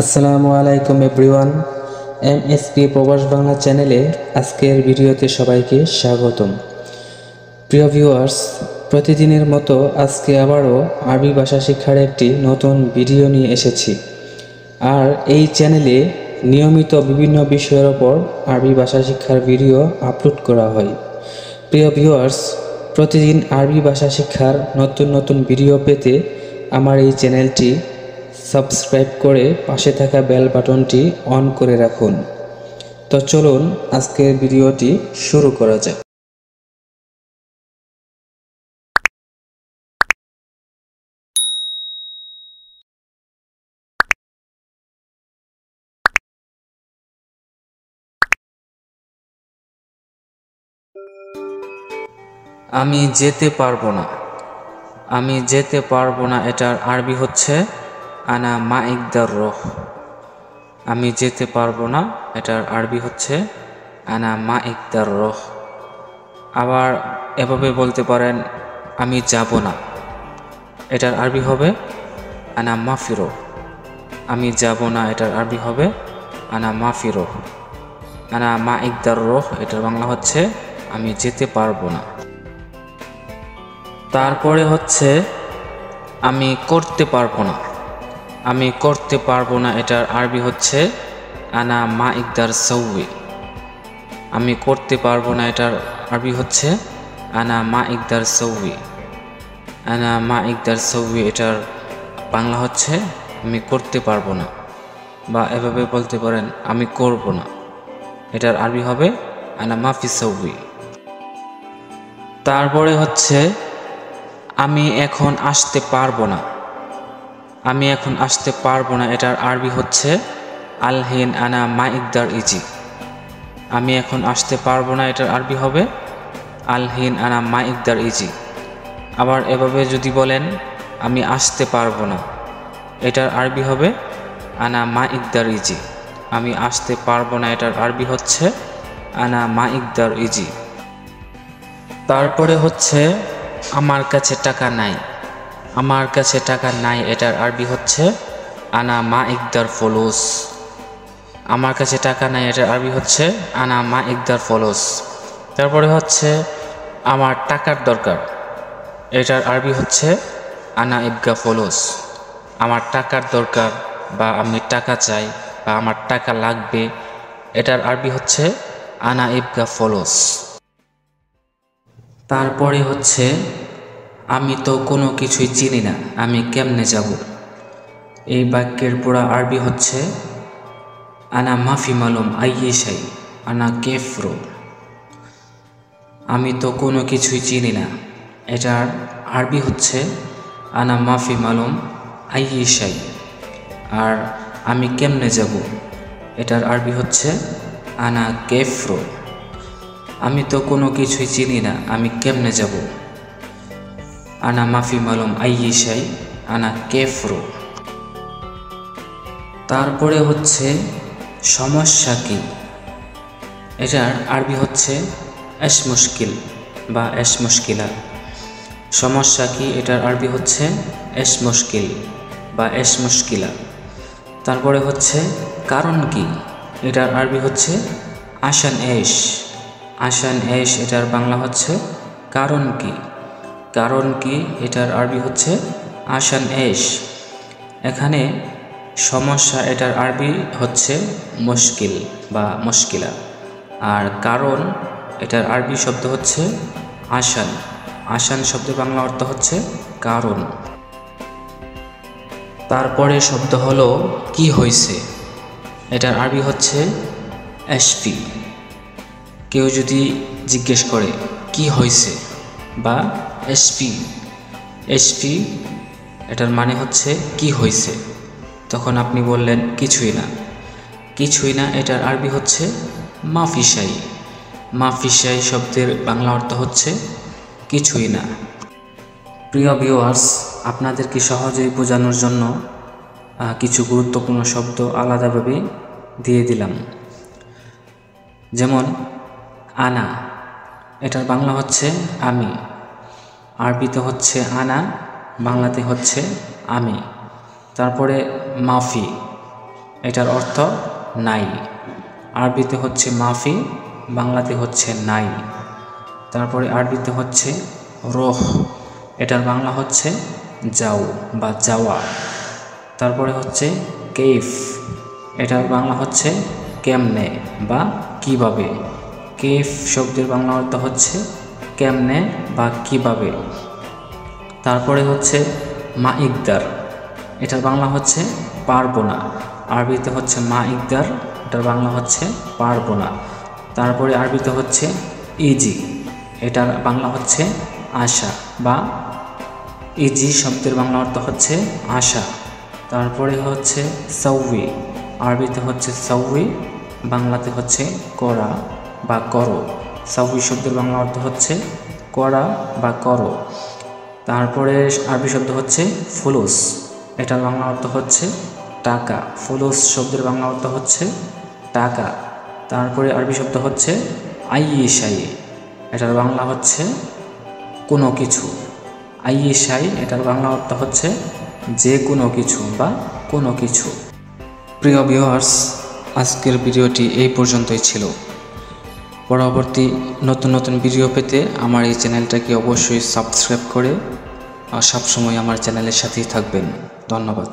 আসসালামু আলাইকুম everyone. MSP প্রবাস বাংলা চ্যানেলে আজকের ভিডিওতে সবাইকে স্বাগতম। প্রিয় ভিউয়ার্স, প্রতিদিনের মতো আজকে আবারও আরবি ভাষা শিক্ষার একটি নতুন ভিডিও নিয়ে এসেছি। আর এই চ্যানেলে নিয়মিত বিভিন্ন বিষয়ের ওপর আরবি ভাষা শিক্ষার ভিডিও আপলোড করা হয়। প্রিয় ভিউয়ার্স, প্রতিদিন আরবি ভাষা শিক্ষার নতুন নতুন ভিডিও পেতে আমার এই চ্যানেলটি সাবস্ক্রাইব করে পাশে থাকা বেল বাটনটি অন করে রাখুন। তো চলুন আজকের ভিডিওটি শুরু করা যাক। আমি যেতে পারবো না। আমি যেতে পারবো না এটার আরবি হচ্ছে আনা মাইকদার রহ। আমি যেতে পারবো না এটার আরবি হচ্ছে আনা মাইকদার রহ। আবার এভাবে বলতে পারেন আমি যাব না, এটার আরবি হবে আনা মাফিরো। আমি যাব না এটার আরবি হবে আনা মাফিরো। আনা মাইকদার রহ এটার বাংলা হচ্ছে আমি যেতে পারবো না। তারপরে হচ্ছে আমি করতে পারবো না। আমি করতে পারবো না এটার আরবি হচ্ছে আনা মা ইকদার সৌই। আমি করতে পারবো না এটার আরবি হচ্ছে আনা মা ইকদার সৌই। আনা মা ইকদার সৌই এটার বাংলা হচ্ছে আমি করতে পারবো না, বা এভাবে বলতে পারেন আমি করব না, এটার আরবি হবে আনা মাফি সৌই। তারপরে হচ্ছে আমি এখন আসতে পারবো না। আমি এখন আসতে পারবো না এটার আরবি হচ্ছে আলহিন আনা মা ইকদার ইজি। আমি এখন আসতে পারবো না এটার আরবি হবে আলহিন আনা মা ইকদার ইজি। আবার এভাবে যদি বলেন আমি আসতে পারবো না, এটার আরবি হবে আনা মা ইকদার ইজি। আমি আসতে পারবো না এটার আরবি হচ্ছে আনা মা ইকদার ইজি। তারপরে হচ্ছে আমার কাছে টাকা নাই। আমার কাছে টাকা নাই এটার আরবি হচ্ছে আনা মা ইকদার ফলোস। আমার কাছে টাকা নাই এটার আরবি হচ্ছে আনা মা ইকদার ফলোস। তারপরে হচ্ছে আমার টাকার দরকার, এটার আরবি হচ্ছে আনা ইবগা ফলোস। আমার টাকার দরকার বা আমি টাকা চাই বা আমার টাকা লাগবে, এটার আরবি হচ্ছে আনা ইবগা ফলোস। তারপরে হচ্ছে আমি তো কোনো কিছুই চিনি না, আমি কেমনে যাব। এই বাক্যের পুরা আরবি হচ্ছে আনা মাফি মালুম আইয়েশাই আনা কেফরো। আমি তো কোনো কিছুই চিনি না, এটার আরবি হচ্ছে আনা মাফি মালুম আইয়েশাই। আর আমি কেমনে যাব, এটার আরবি হচ্ছে আনা কেফরো। আমি তো কোনো কিছুই চিনি না, আমি কেমনে যাব। আনা মাফি মালুম আইয়েশাই আনা কেফরো। তারপরে হচ্ছে সমস্যা কি, এটার আরবি হচ্ছে এস মুশকিল বা এস মুশকিলা। সমস্যা কি এটার আরবি হচ্ছে এস মুশকিল বা এস মুশকিলা। তারপরে হচ্ছে কারণ কি, এটার আরবি হচ্ছে আশান এশ। আশান এশ এটার বাংলা হচ্ছে কারণ কি। কারণ কি এটার আরবি হচ্ছে আশান এশ। এখানে সমস্যা এটার আরবি হচ্ছে মুশকিল বা মুশকিলা, আর কারণ এটার আরবি শব্দ হচ্ছে আশান। আশান শব্দের বাংলা অর্থ হচ্ছে কারণ। তারপরে শব্দ হলো কি হয়েছে, এটার আরবি হচ্ছে এসপি। কেউ যদি জিজ্ঞেস করে কি হয়েছে বা এসপি, এসপি এটার মানে হচ্ছে কি হয়েছে, তখন আপনি বললেন কিছুই না। কিছুই না এটার আরবি হচ্ছে মাফিসাই। মাফিসাই শব্দের বাংলা অর্থ হচ্ছে কিছুই না। প্রিয় ভিউয়ার্স, আপনাদেরকে সহজেই বোঝানোর জন্য কিছু গুরুত্বপূর্ণ শব্দ আলাদাভাবে দিয়ে দিলাম। যেমন আনা, এটার বাংলা হচ্ছে আমি। আরবিতে হচ্ছে আনা, বাংলাতে হচ্ছে আমি। তারপরে মাফি, এটার অর্থ নাই। আরবিতে হচ্ছে মাফি, বাংলাতে হচ্ছে নাই। তারপরে আরবিতে হচ্ছে রোহ, এটার বাংলা হচ্ছে যাও বা যাওয়া। তারপরে হচ্ছে কেইফ, এটার বাংলা হচ্ছে কেমনে বা কিভাবে। কেইফ শব্দের বাংলা অর্থ হচ্ছে কেমনে বা কিভাবে। তারপরে হচ্ছে মা ইকদার, এটার বাংলা হচ্ছে পারবো না। আরবিতে হচ্ছে মা ইকদার, এটার বাংলা হচ্ছে পারবো না। তারপরে আরবিতে হচ্ছে ইজি, এটার বাংলা হচ্ছে আশা বা ইজি শব্দের বাংলা অর্থ হচ্ছে আশা। তারপরে হচ্ছে সাউই, আরবিতে হচ্ছে সাউই, বাংলাতে হচ্ছে করা বা করো। সাউই শব্দের বাংলা অর্থ হচ্ছে করা বা করো। তারপরে আরবি শব্দ হচ্ছে ফুলুস, এটার বাংলা অর্থ হচ্ছে টাকা। ফুলুস শব্দের বাংলা অর্থ হচ্ছে টাকা। তারপরে আরবি শব্দ হচ্ছে আইয়িশাই, এটার বাংলা হচ্ছে কোনো কিছু। আইয়িশাই, এটার বাংলা অর্থ হচ্ছে যে কোনো কিছু বা কোনো কিছু। প্রিয় ভিউয়ার্স, আজকের ভিডিওটি এই পর্যন্তই ছিল। পরবর্তী নতুন নতুন ভিডিও পেতে আমার এই চ্যানেলটাকে অবশ্যই সাবস্ক্রাইব করে সবসময় আমার চ্যানেলের সাথেই থাকবেন। ধন্যবাদ।